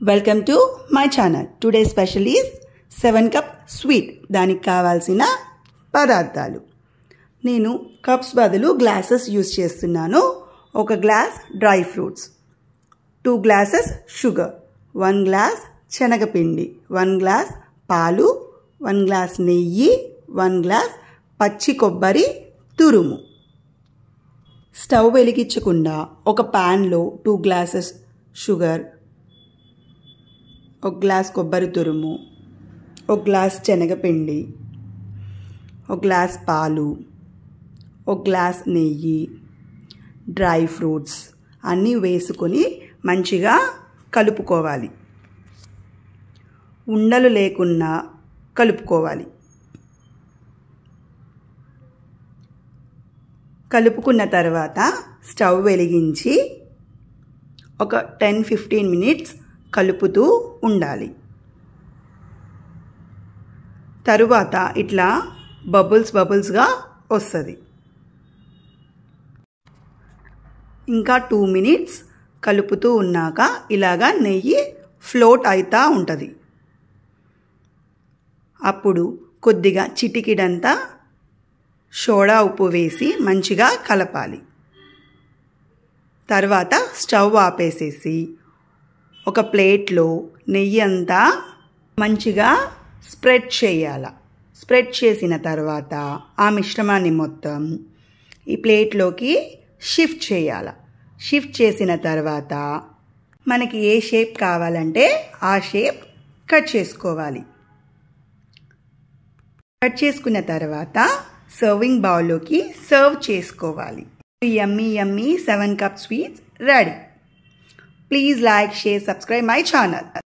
Welcome to my channel. Today special is 7 cup sweet. దానికి కావాల్సిన పదార్థాలు, నేను కప్స్ బదులు గ్లాసెస్ యూజ్ చేస్తున్నాను. 1 glass dry fruits, 2 glasses sugar, 1 glass శనగపిండి, 1 గ్లాస్ పాలు, 1 గ్లాస్ నెయ్యి, 1 గ్లాస్ పచ్చి కొబ్బరి తురుము. స్టవ్ వెలిగించకుండా ఒక ప్యాన్లో 2 గ్లాసెస్ షుగర్, 1 గ్లాస్ కొబ్బరి తురుము, 1 గ్లాస్ శనగపిండి, 1 గ్లాస్ పాలు, 1 గ్లాస్ నెయ్యి, డ్రై ఫ్రూట్స్ అన్నీ వేసుకొని మంచిగా కలుపుకోవాలి. ఉండలు లేకుండా కలుపుకోవాలి. కలుపుకున్న తర్వాత స్టవ్ వెలిగించి ఒక 10-15 మినిట్స్ కలుపుతూ ఉండాలి. తరువాత ఇట్లా బబుల్స్గా వస్తుంది. ఇంకా 2 మినిట్స్ కలుపుతూ ఉన్నాక ఇలాగా నెయ్యి ఫ్లోట్ అవుతూ ఉంటుంది. అప్పుడు కొద్దిగా చిటికిడంతా సోడా ఉప్పు వేసి మంచిగా కలపాలి. తర్వాత స్టవ్ ఆపేసేసి ఒక ప్లేట్లో నెయ్యి అంతా మంచిగా స్ప్రెడ్ చేయాలి. స్ప్రెడ్ చేసిన తర్వాత ఆ మిశ్రమాన్ని మొత్తం ఈ ప్లేట్లోకి షిఫ్ట్ చేయాలి. షిఫ్ట్ చేసిన తర్వాత మనకి ఏ షేప్ కావాలంటే ఆ షేప్ కట్ చేసుకోవాలి. కట్ చేసుకున్న తర్వాత సర్వింగ్ బౌల్లోకి సర్వ్ చేసుకోవాలి. యమ్మీ 7 cup sweets ready. Please like, share, subscribe my channel.